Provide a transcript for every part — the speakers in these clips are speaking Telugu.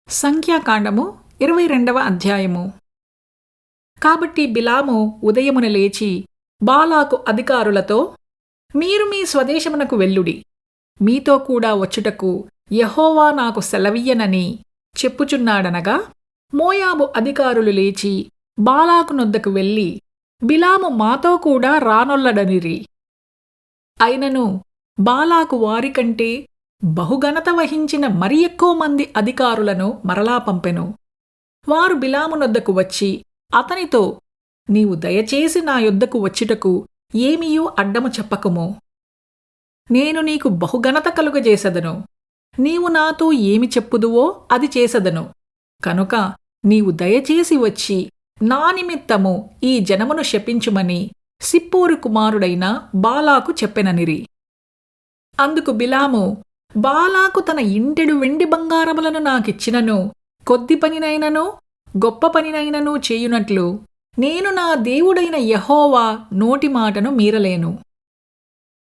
సంఖ్యాకాండము 22వ అధ్యాయము. కాబట్టి బిలాము ఉదయమున లేచి బాలాకు అధికారులతో, మీరు మీ స్వదేశమునకు వెళ్ళుడి, మీతో కూడా వచ్చుటకు యెహోవా నాకు సెలవియ్యనని చెప్పుచున్నాడనగా, మోయాబు అధికారులు లేచి బాలాకు నొద్దకు వెళ్ళి, బిలాము మాతో కూడా రానొల్లడనిరి. అయినను బాలాకు వారికంటే బహుఘనత వహించిన మరి ఎక్కువ మంది అధికారులను మరలా పంపెను. వారు బిలాము నొద్దకు వచ్చి అతనితో, నీవు దయచేసి నా యొద్దకు వచ్చుటకు ఏమీయూ అడ్డము చెప్పకుము. నేను నీకు బహుఘనత కలుగజేసెదను. నీవు నాతో ఏమి చెప్పుదువో అది చేసెదను. కనుక నీవు దయచేసి వచ్చి నా నిమిత్తము ఈ జనమును శపించుమని సిప్పోరు కుమారుడైన బాలాకు చెప్పెననిరి. అందుకు బిలాము, బాలాకు తన ఇంటెడు వెండి బంగారములను నాకిచ్చినను, కొద్ది పనినైనను గొప్ప పనినైనను చేయునట్లు నేను నా దేవుడైన యెహోవా నోటి మాటను మీరలేను.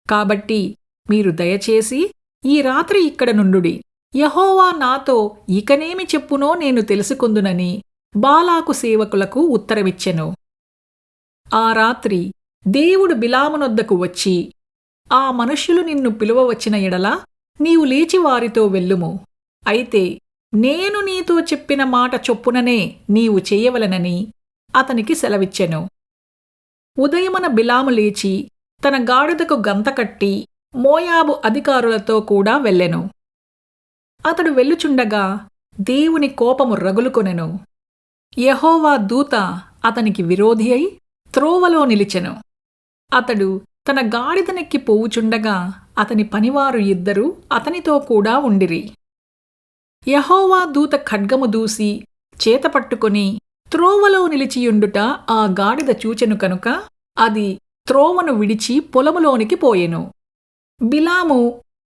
కాబట్టి మీరు దయచేసి ఈ రాత్రి ఇక్కడ నుండుడి. యెహోవా నాతో ఇకనేమి చెప్పునో నేను తెలుసుకొందునని బాలాకు సేవకులకు ఉత్తరమిచ్చెను. ఆ రాత్రి దేవుడు బిలామునొద్దకు వచ్చి, ఆ మనుష్యులు నిన్ను పిలువవచ్చిన ఎడల నీవు లేచి వారితో వెళ్ళుము. అయితే నేను నీతో చెప్పిన మాట చొప్పుననే నీవు చేయవలెనని అతనికి సెలవిచ్చెను. ఉదయమున బిలాము లేచి తన గాడిదకు గంత కట్టి మోయాబు అధికారులతో కూడా వెళ్ళెను. అతడు వెళ్ళుచుండగా దేవుని కోపము రగులుకొనెను. యెహోవా దూత అతనికి విరోధి అయి త్రోవలో నిలిచెను. అతడు తన గాడిదనెక్కి పోవుచుండగా అతని పనివారు ఇద్దరు అతనితో కూడా ఉండిరి. యెహోవా దూత ఖడ్గము దూసి చేతపట్టుకొని త్రోవలో నిలిచియుండుట ఆ గాడిద చూచెను కనుక అది త్రోవను విడిచి పొలములోనికి పోయెను. బిలాము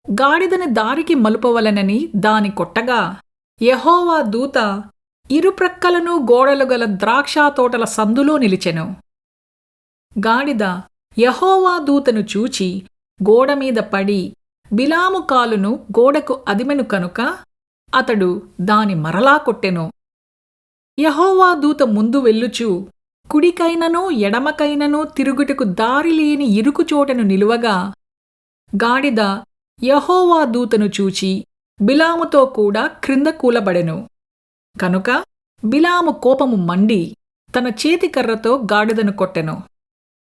గాడిదని దారికి మలుపవలెనని దాని కొట్టగా యెహోవా దూత ఇరుప్రక్కలను గోడలు గల ద్రాక్షతోటల సందులో నిలిచెను. గాడిద యెహోవా దూతను చూచి గోడమీద పడి బిలాము కాలును గోడకు అదిమెను కనుక అతడు దాని మరలా కొట్టెను. యెహోవా దూత ముందు వెళ్ళుచు కుడికైనను ఎడమకైనను తిరుగుటకు దారిలేని ఇరుకుచోటను నిలువగా గాడిద యెహోవా దూతను చూచి బిలాముతో కూడా క్రింద కూలబడెను. కనుక బిలాము కోపము మండి తన చేతికర్రతో గాడిదను కొట్టెను.